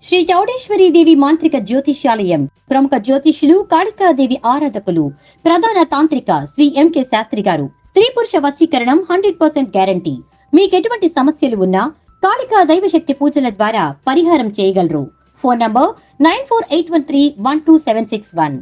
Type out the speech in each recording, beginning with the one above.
శ్రీ చౌడేశ్వరి దేవి మాంత్రిక జ్యోతిష్యాలయం, ప్రముఖ జ్యోతిష్యులు, కాళికాదేవి ఆరాధకులు, ప్రధాన తాంత్రిక శ్రీ ఎంకే శాస్త్రి గారు. స్త్రీ పురుష వశీకరణం 100% గ్యారంటీ. మీకెటువంటి సమస్యలు ఉన్నా కాళికా దైవశక్తి పూజల ద్వారా పరిహారం చేయగలరు. Phone number 9481312761.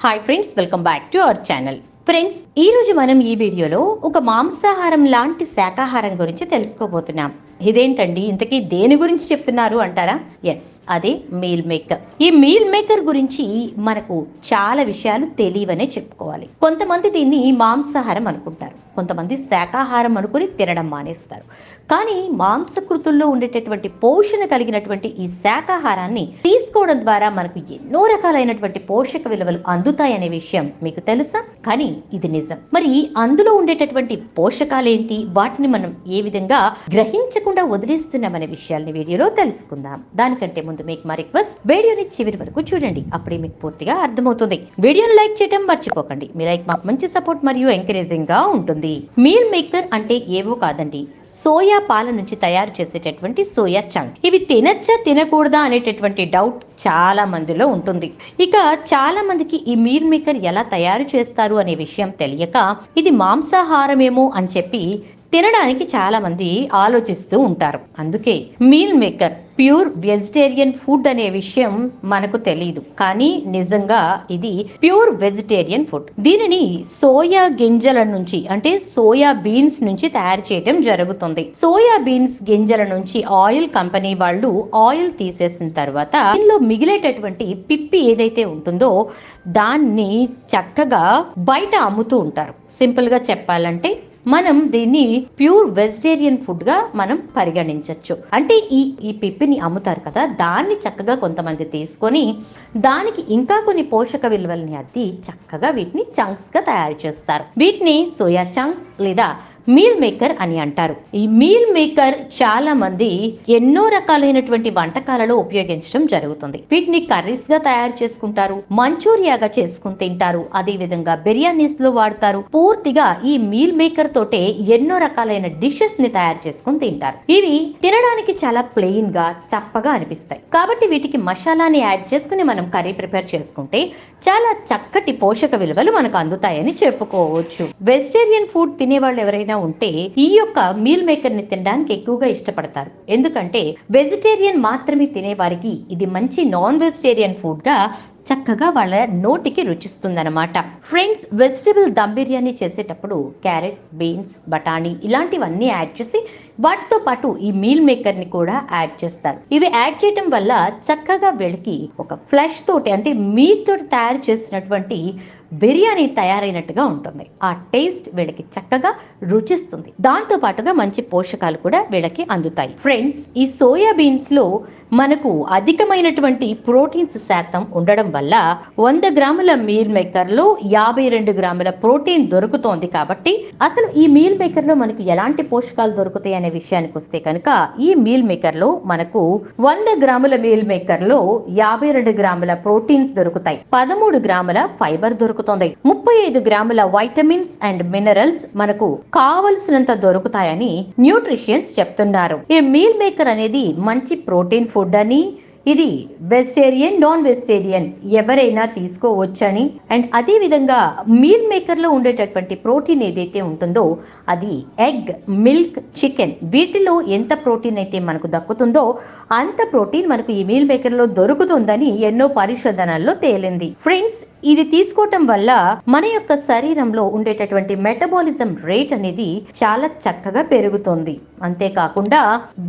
Hi friends, welcome back to our channel. Friends, ఈ రోజు మనం ఈ వీడియోలో ఒక మాంసాహారం లాంటి శాకాహారం గురించి తెలుసుకోబోతున్నాం. ఇదేంటండి, ఇంతకీ దేని గురించి చెప్తున్నారు అంటారా? ఎస్, అదే మీల్ మేకర్. ఈ మీల్ మేకర్ గురించి మనకు చాలా విషయాలు తెలియవనే చెప్పుకోవాలి. కొంతమంది దీన్ని మాంసాహారం అనుకుంటారు, కొంతమంది శాకాహారం అనుకుని తినడం మానేస్తారు. కానీ మాంసకృతుల్లో ఉండేటటువంటి పోషణ కలిగినటువంటి ఈ శాకాహారాన్ని తీసుకోవడం ద్వారా మనకు ఎన్నో రకాలైనటువంటి పోషక విలువలు అందుతాయనే విషయం మీకు తెలుసా? కానీ ఇది నిజం. మరి అందులో ఉండేటటువంటి పోషకాలేంటి, వాటిని మనం ఏ విధంగా గ్రహించకుండా వదిలేస్తున్నామనే విషయాల్ని వీడియోలో తెలుసుకుందాం. దానికంటే ముందు మీకు మా రిక్వెస్ట్, వీడియోని చివరి వరకు చూడండి, అప్పుడే మీకు పూర్తిగా అర్థమవుతుంది. వీడియోని లైక్ చేయడం మర్చిపోకండి. మీ లైక్ మాకు మంచి సపోర్ట్ మరియు ఎంకరేజింగ్ గా ఉంటుంది. మీల్ మేకర్ అంటే ఏవో కాదండి, సోయా పాల నుంచి తయారు చేసేటటువంటి సోయా చంక్. ఇవి తినచ్చా తినకూడదా అనేటటువంటి డౌట్ చాలా మందిలో ఉంటుంది. ఇక చాలా మందికి ఈ మీల్ మేకర్ ఎలా తయారు చేస్తారు అనే విషయం తెలియక ఇది మాంసాహారమేమో అని చెప్పి తినడానికి చాలా మంది ఆలోచిస్తూ ఉంటారు. అందుకే meal maker pure vegetarian food అనే విషయం మనకు తెలియదు, కానీ నిజంగా ఇది ప్యూర్ వెజిటేరియన్ ఫుడ్. దీనిని సోయా గింజల నుంచి, అంటే సోయా బీన్స్ నుంచి తయారు చేయడం జరుగుతుంది. సోయా బీన్స్ గింజల నుంచి ఆయిల్ కంపెనీ వాళ్ళు ఆయిల్ తీసేసిన తర్వాత దీనిలో మిగిలేటటువంటి పిప్పి ఏదైతే ఉంటుందో దాన్ని చక్కగా బయట అమ్ముతూ ఉంటారు. సింపుల్ గా చెప్పాలంటే మనం దీన్ని ప్యూర్ వెజిటేరియన్ ఫుడ్ గా మనం పరిగణించవచ్చు. అంటే ఈ పిప్పిని అమ్ముతారు కదా, దాన్ని చక్కగా కొంతమంది తీసుకొని దానికి ఇంకా కొన్ని పోషక విలువల్ని అద్ది చక్కగా వీటిని చంక్స్ గా తయారు చేస్తారు. వీటిని సోయా చంక్స్ లేదా మీల్ మేకర్ అని అంటారు. ఈ మీల్ మేకర్ చాలా మంది ఎన్నో రకాలైనటువంటి వంటకాలలో ఉపయోగించడం జరుగుతుంది. వీటిని కర్రీస్ గా తయారు చేసుకుంటారు, మంచూరియాగా చేసుకుని తింటారు, అదే విధంగా బిర్యానీస్ లో వాడతారు. పూర్తిగా ఈ మీల్ మేకర్ తోటే ఎన్నో రకాలైన డిషెస్ ని తయారు చేసుకుని తింటారు. ఇవి తినడానికి చాలా ప్లెయిన్ గా చప్పగా అనిపిస్తాయి. కాబట్టి వీటికి మసాలాని యాడ్ చేసుకుని మనం కర్రీ ప్రిపేర్ చేసుకుంటే చాలా చక్కటి పోషక విలువలు మనకు అందుతాయని చెప్పుకోవచ్చు. వెజిటేరియన్ ఫుడ్ తినేవాళ్ళు ఎవరైనా ఉంటే ఈ యొక్క మీల్ మేకర్ ని తినడానికి ఎక్కువగా ఇష్టపడతారు. ఎందుకంటే వెజిటేరియన్ మాత్రమే తినే వారికి ఇది మంచి నాన్ వెజిటేరియన్ ఫుడ్ గా చక్కగా వాళ్ళ నోటికి రుచిస్తుందన్నమాట. ఫ్రెండ్స్, వెజిటబుల్ దమ్ బిర్యానీ చేసేటప్పుడు క్యారెట్, బీన్స్, బఠానీ ఇలాంటివన్నీ యాడ్ చేసి వాటితో పాటు ఈ మీల్ మేకర్ ని కూడా యాడ్ చేస్తారు. ఇవి యాడ్ చేయటం వల్ల చక్కగా వీళ్ళకి ఒక ఫ్లెష్ తోటి, అంటే మీట్ తోటి తయారు చేసినటువంటి బిర్యానీ తయారైనట్టుగా ఉంటుంది. ఆ టేస్ట్ వీళ్ళకి చక్కగా రుచిస్తుంది. దాంతో పాటుగా మంచి పోషకాలు కూడా వీళ్ళకి అందుతాయి. ఫ్రెండ్స్, ఈ సోయా బీన్స్ లో మనకు అధికమైనటువంటి ప్రోటీన్స్ శాతం ఉండడం వల్ల 100 గ్రాముల మీల్ మేకర్ లో 52 గ్రాముల ప్రోటీన్ దొరుకుతోంది. కాబట్టి అసలు ఈ మీల్ మేకర్ లో మనకు ఎలాంటి పోషకాలు దొరుకుతాయి అనే విషయానికి వస్తే కనుక, ఈ మీల్ మేకర్ లో మనకు 100 గ్రాముల మీల్ మేకర్ లో 52 గ్రాముల ప్రోటీన్స్ దొరుకుతాయి, 13 గ్రాముల ఫైబర్ దొరుకుతుంది, 35 గ్రాముల వైటమిన్స్ అండ్ మినరల్స్ మనకు కావలసినంత దొరుకుతాయని న్యూట్రిషియన్స్ చెప్తున్నారు. ఈ మీల్ మేకర్ అనేది మంచి ప్రోటీన్ ఫుడ్ అని, ఇది వెజిటేరియన్, నాన్ వెజిటేరియన్స్ ఎవరైనా తీసుకోవచ్చని, అండ్ అదే విధంగా మీల్ మేకర్ లో ఉండేటటువంటి ప్రోటీన్ ఏదైతే ఉంటుందో అది ఎగ్, మిల్క్, చికెన్ వీటిలో ఎంత ప్రోటీన్ అయితే మనకు దక్కుతుందో అంత ప్రోటీన్ మనకు ఈ మీల్ మేకర్ లో దొరుకుతుందని ఎన్నో పరిశోధనల్లో తేలింది. ఫ్రెండ్స్, ఇది తీసుకోవటం వల్ల మన యొక్క శరీరంలో ఉండేటటువంటి మెటబాలిజం రేట్ అనేది చాలా చక్కగా పెరుగుతుంది. అంతేకాకుండా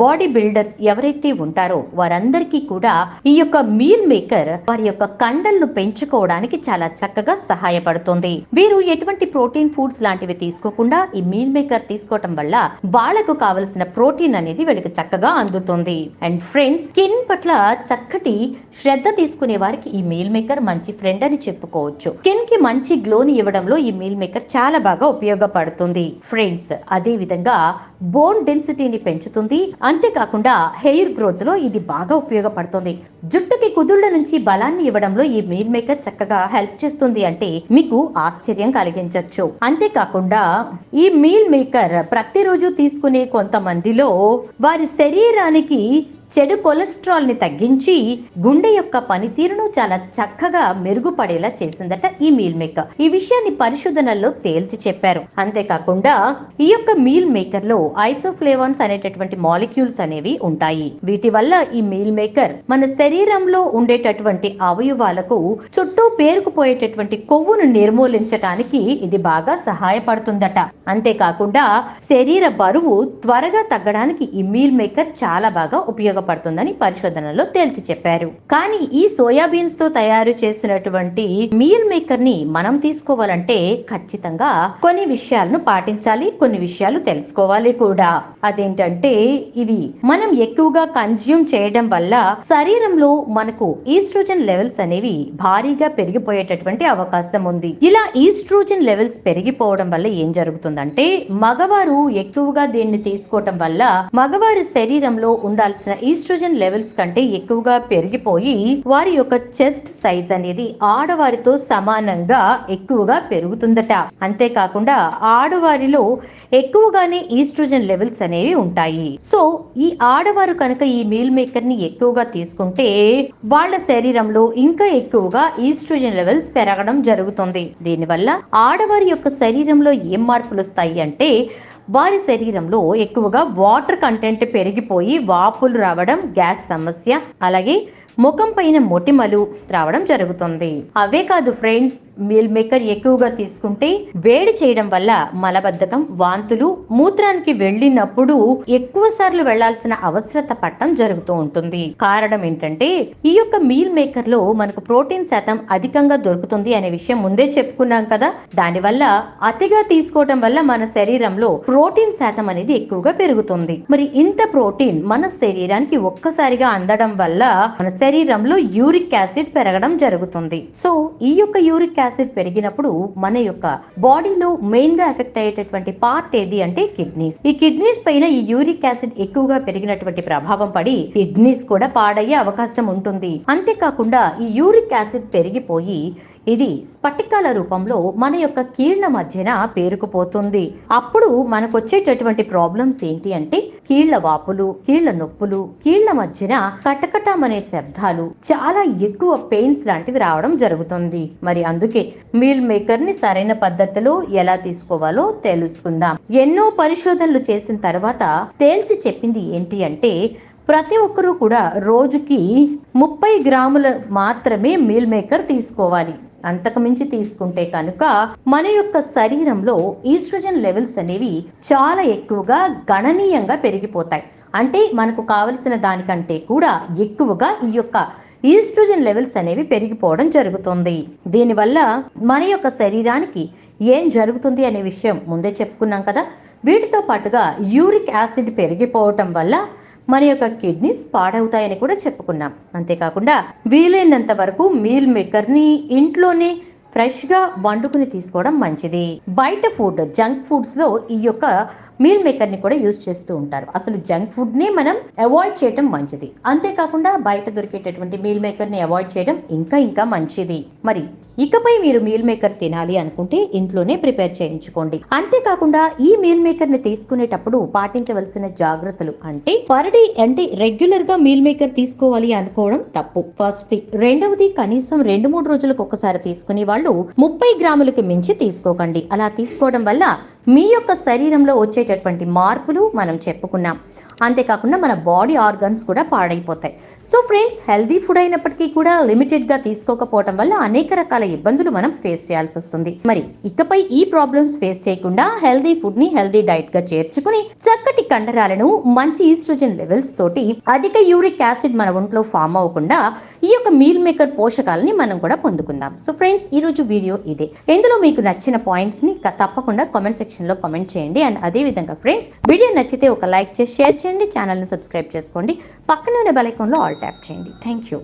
బాడీ బిల్డర్స్ ఎవరైతే ఉంటారో వారందరికీ కూడా ఈ యొక్క మీల్ మేకర్ వారి యొక్క కండలను పెంచుకోవడానికి చాలా చక్కగా సహాయపడుతుంది. వీరు ఎటువంటి ప్రోటీన్ ఫుడ్స్ లాంటివి తీసుకోకుండా ఈ మీల్ మేకర్ తీసుకోవటం వల్ల వాళ్లకు కావలసిన ప్రోటీన్ అనేది వీళ్ళకి చక్కగా అందుతుంది. అండ్ ఫ్రెండ్స్, స్కిన్ పట్ల చక్కటి శ్రద్ధ తీసుకునే వారికి ఈ మీల్ మేకర్ మంచి ఫ్రెండ్ అని చెప్పుకోవచ్చు. స్కిన్ కి మంచి గ్లోని ఇవ్వడంలో ఈ మీల్ మేకర్ చాలా బాగా ఉపయోగపడుతుంది. ఫ్రెండ్స్, అదే విధంగా బోన్ డెన్సిటీని పెంచుతుంది. అంతేకాకుండా హెయిర్ గ్రోత్ లో ఇది బాగా ఉపయోగపడుతుంది. జుట్టుకి కుదుళ్ల నుంచి బలాన్ని ఇవ్వడంలో ఈ మీల్ మేకర్ చక్కగా హెల్ప్ చేస్తుంది అంటే మీకు ఆశ్చర్యం కలిగించవచ్చు. అంతేకాకుండా ఈ మీల్ మేకర్ ప్రతిరోజు తీసుకునే కొంతమందిలో వారి శరీరానికి చెడు కొలెస్ట్రాల్ ని తగ్గించి గుండె యొక్క పనితీరును చాలా చక్కగా మెరుగుపడేలా చేసిందట ఈ మీల్ మేకర్. ఈ విషయాన్ని పరిశోధనల్లో తేల్చి చెప్పారు. అంతేకాకుండా ఈ యొక్క మీల్ మేకర్ లో ఐసోఫ్లేవాన్స్ అనేటటువంటి మాలిక్యూల్స్ అనేవి ఉంటాయి. వీటి వల్ల ఈ మీల్ మేకర్ మన శరీరంలో ఉండేటటువంటి అవయవాలకు చుట్టూ పేరుకుపోయేటటువంటి కొవ్వును నిర్మూలించడానికి ఇది బాగా సహాయపడుతుందట. అంతేకాకుండా శరీర బరువు త్వరగా తగ్గడానికి ఈ మీల్ మేకర్ చాలా బాగా ఉపయోగపడుతుందని పరిశోధనలో తేల్చి చెప్పారు. కానీ ఈ సోయాబీన్స్ తో తయారు చేసినటువంటి మీల్ మేకర్ ని మనం తీసుకోవాలంటే ఖచ్చితంగా కొన్ని విషయాలను పాటించాలి, కొన్ని విషయాలు తెలుసుకోవాలి కూడా. అదేంటంటే ఇవి మనం ఎక్కువగా కన్జ్యూమ్ చేయడం వల్ల శరీరంలో మనకు ఈస్ట్రోజన్ లెవెల్స్ అనేవి భారీగా పెరిగిపోయేటటువంటి అవకాశం ఉంది. ఇలా ఈస్ట్రోజన్ లెవెల్స్ పెరిగిపోవడం వల్ల ఏం జరుగుతుందంటే మగవారు ఎక్కువగా దీన్ని తీసుకోవటం వల్ల మగవారి శరీరంలో ఉండాల్సిన ఈస్ట్రోజన్ లెవెల్స్ కంటే ఎక్కువగా పెరిగిపోయి వారి యొక్క చెస్ట్ సైజ్ అనేది ఆడవారితో సమానంగా ఎక్కువగా పెరుగుతుందట. అంతేకాకుండా ఆడవారిలో ఎక్కువగానే ఈస్ట్రోజన్ లెవెల్స్ అనేవి ఉంటాయి. సో ఈ ఆడవారు కనుక ఈ మీల్ మేకర్ ని ఎక్కువగా తీసుకుంటే వాళ్ళ శరీరంలో ఇంకా ఎక్కువగా ఈస్ట్రోజన్ లెవెల్స్ పెరగడం జరుగుతుంది. దీనివల్ల ఆడవారి యొక్క శరీరంలో ఏం మార్పులు వస్తాయి అంటే వారి శరీరంలో ఎక్కువగా వాటర్ కంటెంట్ పెరిగిపోయి వాపులు రావడం, గ్యాస్ సమస్య, అలాగే ముఖం పైన మొటిమలు రావడం జరుగుతుంది. అవే కాదు ఫ్రెండ్స్, మీల్ మేకర్ ఎక్కువగా తీసుకుంటే వేడి చేయడం వల్ల మలబద్ధకం, వాంతులు, మూత్రానికి వెళ్ళినప్పుడు ఎక్కువ సార్లు వెళ్లాల్సిన అవసరత పట్టడం జరుగుతూ ఉంటుంది. కారణం ఏంటంటే ఈ యొక్క మీల్ మేకర్ లో మనకు ప్రోటీన్ శాతం అధికంగా దొరుకుతుంది అనే విషయం ముందే చెప్పుకున్నాం కదా. దానివల్ల అతిగా తీసుకోవడం వల్ల మన శరీరంలో ప్రోటీన్ శాతం అనేది ఎక్కువగా పెరుగుతుంది. మరి ఇంత ప్రోటీన్ మన శరీరానికి ఒక్కసారిగా అందడం వల్ల మన శరీరంలో యూరిక్ యాసిడ్ పెరగడం జరుగుతుంది. సో ఈ యొక్క యూరిక్ యాసిడ్ పెరిగినప్పుడు మన యొక్క బాడీలో మెయిన్ గా ఎఫెక్ట్ అయ్యేటటువంటి పార్ట్ ఏది అంటే కిడ్నీస్. ఈ కిడ్నీస్ పైన ఈ యూరిక్ యాసిడ్ ఎక్కువగా పెరిగినటువంటి ప్రభావం పడి కిడ్నీస్ కూడా పాడయ్యే అవకాశం ఉంటుంది. అంతేకాకుండా ఈ యూరిక్ యాసిడ్ పెరిగిపోయి ఇది స్ఫటికాల రూపంలో మన యొక్క కీళ్ల మధ్యన పేరుకుపోతుంది. అప్పుడు మనకు వచ్చేటటువంటి ప్రాబ్లమ్స్ ఏంటి అంటే కీళ్ల వాపులు, కీళ్ల నొప్పులు, కీళ్ల మధ్యన కటకటమనే శబ్దాలు, చాలా ఎక్కువ పెయిన్స్ లాంటివి రావడం జరుగుతుంది. మరి అందుకే మీల్ మేకర్ ని సరైన పద్ధతిలో ఎలా తీసుకోవాలో తెలుసుకుందాం. ఎన్నో పరిశోధనలు చేసిన తర్వాత తేల్చి చెప్పింది ఏంటి అంటే ప్రతి ఒక్కరూ కూడా రోజుకి 30 గ్రాములు మాత్రమే మీల్ మేకర్ తీసుకోవాలి. అంతకు మించి తీసుకుంటే కనుక మన యొక్క శరీరంలో ఈస్ట్రోజన్ లెవెల్స్ అనేవి చాలా ఎక్కువగా గణనీయంగా పెరిగిపోతాయి. అంటే మనకు కావలసిన దానికంటే కూడా ఎక్కువగా ఈ యొక్క ఈస్ట్రోజన్ లెవెల్స్ అనేవి పెరిగిపోవడం జరుగుతుంది. దీనివల్ల మన యొక్క శరీరానికి ఏం జరుగుతుంది అనే విషయం ముందే చెప్పుకున్నాం కదా. వీటితో పాటుగా యూరిక్ యాసిడ్ పెరిగిపోవటం వల్ల మన యొక్క కిడ్నీస్ పాడవుతాయని కూడా చెప్పుకున్నాం. అంతేకాకుండా వీలైనంత వరకు మీల్ మేకర్ ని ఇంట్లోనే ఫ్రెష్ గా వండుకుని తీసుకోవడం మంచిది. బయట ఫుడ్, జంక్ ఫుడ్స్ లో ఈ యొక్క మీల్ మేకర్ ని కూడా యూజ్ చేస్తూ ఉంటారు. అసలు జంక్ ఫుడ్ ని మనం అవాయిడ్ చేయడం మంచిది. అంతేకాకుండా బయట దొరికేటటువంటి మీల్ మేకర్ ని అవాయిడ్ చేయడం ఇంకా మంచిది. మరి ఇకపై మీరు మీల్ మేకర్ తినాలి అనుకుంటే ఇంట్లోనే ప్రిపేర్ చేయించుకోండి. అంతేకాకుండా ఈ మీల్ మేకర్ ని తీసుకునేటప్పుడు పాటించవలసిన జాగ్రత్తలు అంటే పర్ డే అంటే రెగ్యులర్ గా మీల్ మేకర్ తీసుకోవాలి అనుకోవడం తప్పు. ఫస్ట్ రెండవది కనీసం 2-3 రోజులకు ఒకసారి తీసుకునే వాళ్ళు 30 గ్రాములకు మించి తీసుకోకండి. అలా తీసుకోవడం వల్ల మీ యొక్క శరీరంలో వచ్చేటటువంటి మార్పులు మనం చెప్పుకున్నాం. అంతేకాకుండా మన బాడీ ఆర్గన్స్ కూడా పాడైపోతాయి. సో ఫ్రెండ్స్, హెల్దీ ఫుడ్ అయినప్పటికీ కూడా లిమిటెడ్ గా తీసుకోకపోవడం వల్ల అనేక రకాల ఇబ్బందులు మనం ఫేస్ చేయాల్సి వస్తుంది. మరి ఇకపై ఈ ప్రాబ్లమ్స్ ఫేస్ చేయకుండా హెల్దీ ఫుడ్ ని హెల్దీ డైట్ గా చేర్చుకుని చక్కటి కండరాలను, మంచి ఈస్ట్రోజన్ లెవెల్స్ తోటి అధిక యూరిక్ యాసిడ్ మన ఒంట్లో ఫామ్ అవ్వకుండా ఈ యొక్క మీల్ మేకర్ పోషకాలని మనం కూడా పొందుకుందాం. సో ఫ్రెండ్స్, ఈ రోజు వీడియో ఇదే. ఇందులో మీకు నచ్చిన పాయింట్స్ ని తప్పకుండా కామెంట్ సెక్షన్ లో కామెంట్ చేయండి. అండ్ అదే విధంగా ఫ్రెండ్స్, వీడియో నచ్చితే ఒక లైక్ చేసి షేర్ చేయండి, ఛానల్ ని సబ్స్క్రైబ్ చేసుకోండి, పక్కన ఉన్న బెల్ ఐకాన్ లో ఆల్ ట్యాప్ చేయండి. Thank you.